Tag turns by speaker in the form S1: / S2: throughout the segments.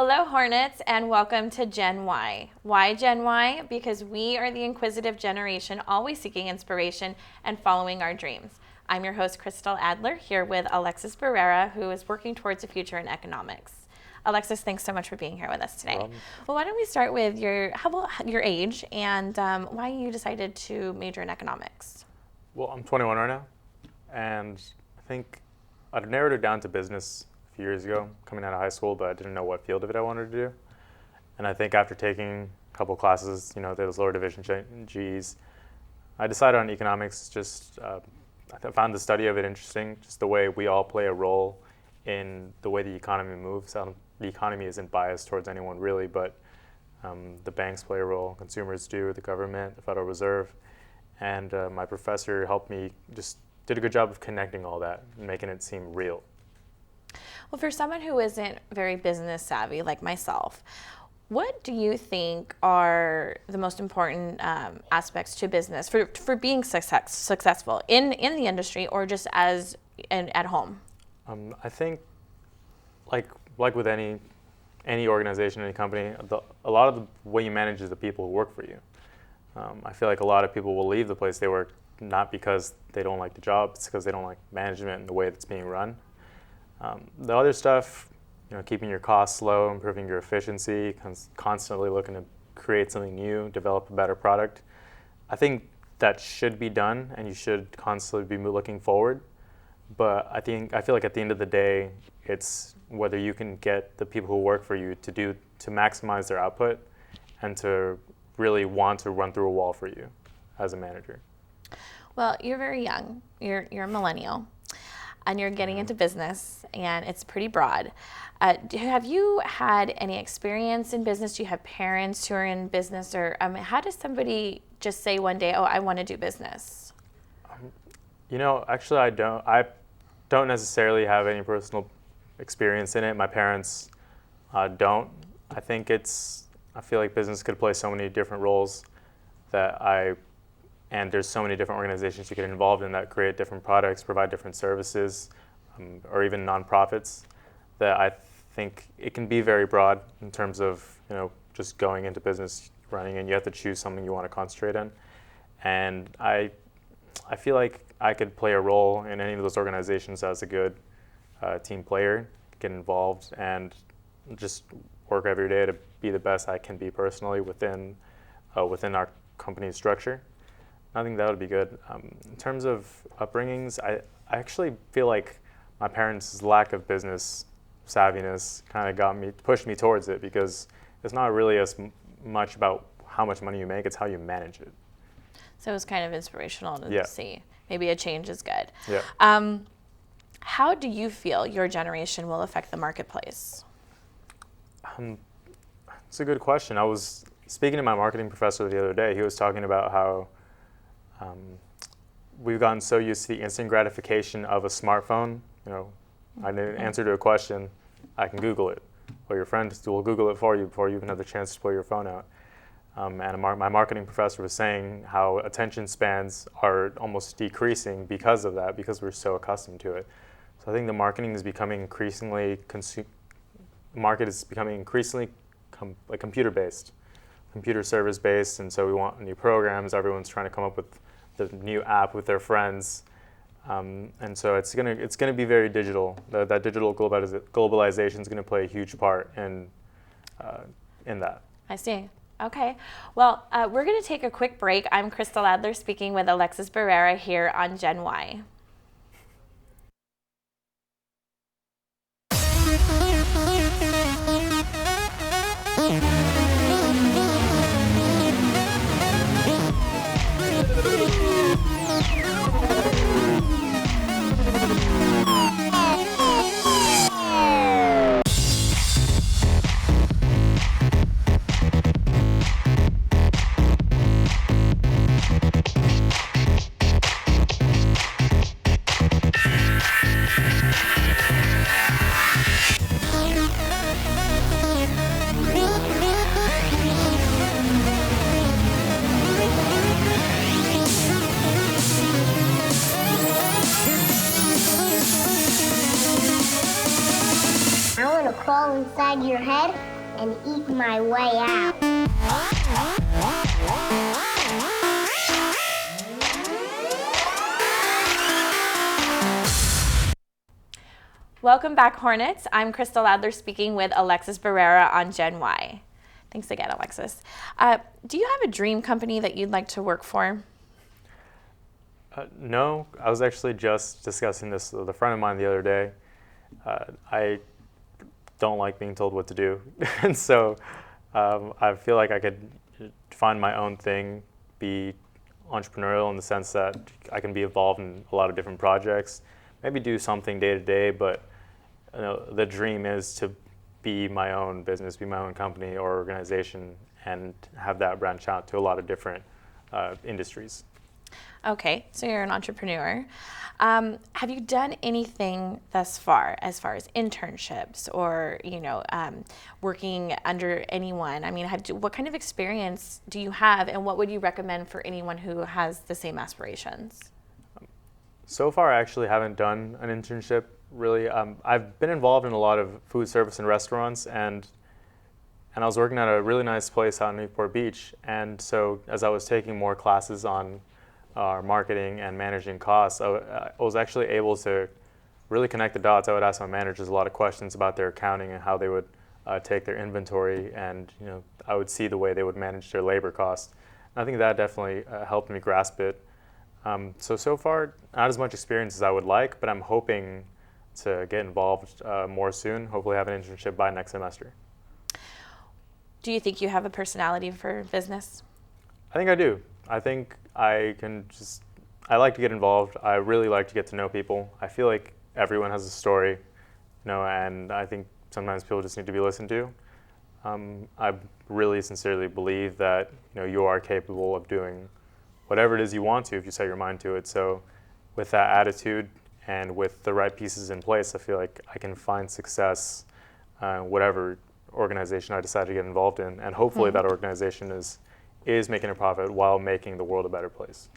S1: Hello, Hornets, and welcome to Gen Y. Why Gen Y? Because we are the inquisitive generation, always seeking inspiration and following our dreams. I'm your host, Kristle Adler, here with Alexis Barrera, who is working towards a future in economics. Alexis, thanks so much for being here with us today. Well, why don't we start with your age and why you decided to major in economics?
S2: Well, I'm 21 right now, and I think I'd narrowed it down to business a few years ago, coming out of high school, but I didn't know what field of it I wanted to do. And I think after taking a couple classes, those lower division Gs, I decided on economics. I found the study of it interesting, just the way we all play a role in the way the economy moves. The economy isn't biased towards anyone really, but the banks play a role, consumers do, the government, the Federal Reserve. And my professor helped me, just did a good job of connecting all that and making it seem real.
S1: Well, for someone who isn't very business savvy like myself, what do you think are the most important aspects to business for being successful in the industry or just at home?
S2: I think, like with any organization, any company, a lot of the way you manage is the people who work for you. I feel like a lot of people will leave the place they work not because they don't like the job, it's because they don't like management and the way that's being run. The other stuff, keeping your costs low, improving your efficiency, constantly looking to create something new, develop a better product. I think that should be done, and you should constantly be looking forward. But I feel like at the end of the day, it's whether you can get the people who work for you to maximize their output and to really want to run through a wall for you as a manager.
S1: Well, you're very young. You're a millennial, and you're getting into business, and it's pretty broad. Have you had any experience in business? Do you have parents who are in business, or how does somebody just say one day, "Oh, I want to do business"?
S2: Actually, I don't. I don't necessarily have any personal experience in it. My parents don't. I feel like business could play so many different roles and there's so many different organizations you get involved in that create different products, provide different services, or even nonprofits, that I think it can be very broad in terms of, just going into business, running, and you have to choose something you want to concentrate in. And I feel like I could play a role in any of those organizations as a good team player, get involved, and just work every day to be the best I can be personally within our company's structure. I think that would be good. In terms of upbringings, I actually feel like my parents' lack of business savviness kind of pushed me towards it, because it's not really as much about how much money you make, it's how you manage it.
S1: So it was kind of inspirational to see maybe a change is good.
S2: Yeah.
S1: How do you feel your generation will affect the marketplace?
S2: It's a good question. I was speaking to my marketing professor the other day. He was talking about how we've gotten so used to the instant gratification of a smartphone. I need an answer to a question, I can Google it, or your friend will Google it for you before you even have the chance to pull your phone out. And my marketing professor was saying how attention spans are almost decreasing because of that, because we're so accustomed to it. So I think the marketing is becoming increasingly computer-based, computer service-based, and so we want new programs. Everyone's trying to come up with the new app with their friends, and so it's gonna be very digital. That digital globalization is going to play a huge part in that.
S1: I see. Okay. Well, we're going to take a quick break. I'm Kristle Adler speaking with Alexis Barrera here on Gen Y.
S3: I want to crawl inside your head and eat my way out.
S1: Welcome back, Hornets. I'm Kristle Adler speaking with Alexis Barrera on Gen Y. Thanks again, Alexis. Do you have a dream company that you'd like to work for?
S2: No, I was actually just discussing this with a friend of mine the other day. I don't like being told what to do, and so I feel like I could find my own thing, be entrepreneurial in the sense that I can be involved in a lot of different projects, maybe do something day to day, but the dream is to be my own business, be my own company or organization, and have that branch out to a lot of different industries.
S1: Okay, so you're an entrepreneur. Have you done anything thus far as internships or, working under anyone? I mean, what kind of experience do you have, and what would you recommend for anyone who has the same aspirations?
S2: So far, I actually haven't done an internship, really. I've been involved in a lot of food service and restaurants, and I was working at a really nice place out in Newport Beach. And so as I was taking more classes on marketing and managing costs, I was actually able to really connect the dots. I would ask my managers a lot of questions about their accounting and how they would take their inventory, and I would see the way they would manage their labor costs. And I think that definitely helped me grasp it. So far, not as much experience as I would like, but I'm hoping to get involved more soon, hopefully have an internship by next semester.
S1: Do you think you have a personality for business?
S2: I think I do. I think I like to get involved. I really like to get to know people. I feel like everyone has a story, and I think sometimes people just need to be listened to. I really sincerely believe that you are capable of doing whatever it is you want to if you set your mind to it. So with that attitude and with the right pieces in place, I feel like I can find success whatever organization I decide to get involved in, and hopefully that organization is making a profit while making the world a better place.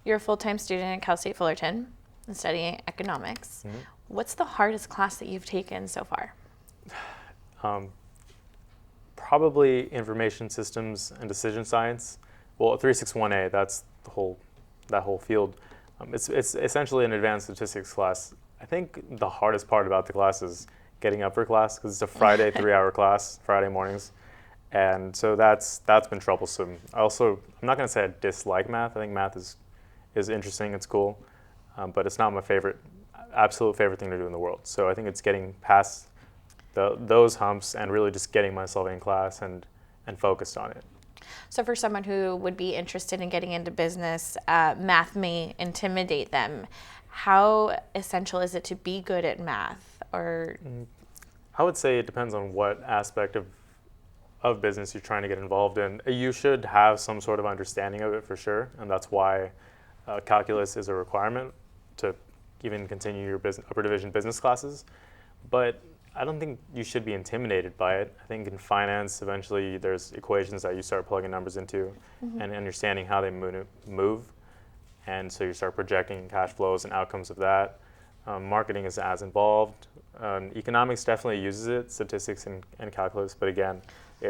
S1: You're a full-time student at Cal State Fullerton and studying economics. What's the hardest class that you've taken so far?
S2: Probably information systems and decision science. Well, 361A, that's that whole field. It's essentially an advanced statistics class. I think the hardest part about the class is getting up for class, because it's a Friday 3-hour class, Friday mornings. And so that's been troublesome. I'm not going to say I dislike math. I think math is interesting, it's cool, but it's not my absolute favorite thing to do in the world. So I think it's getting past those humps and really just getting myself in class and focused on it.
S1: So for someone who would be interested in getting into business, math may intimidate them. How essential is it to be good at math? Or
S2: I would say it depends on what aspect of business you're trying to get involved in. You should have some sort of understanding of it for sure, and that's why calculus is a requirement to even continue your upper division business classes. But I don't think you should be intimidated by it. I think in finance, eventually there's equations that you start plugging numbers into and understanding how they move. And so you start projecting cash flows and outcomes of that. Marketing is as involved. Economics definitely uses it, statistics and calculus, but again,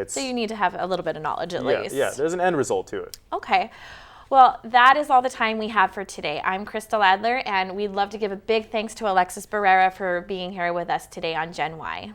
S1: so you need to have a little bit of knowledge at least.
S2: Yeah, there's an end result to it.
S1: Okay. Well, that is all the time we have for today. I'm Kristle Adler, and we'd love to give a big thanks to Alexis Barrera for being here with us today on Gen Y.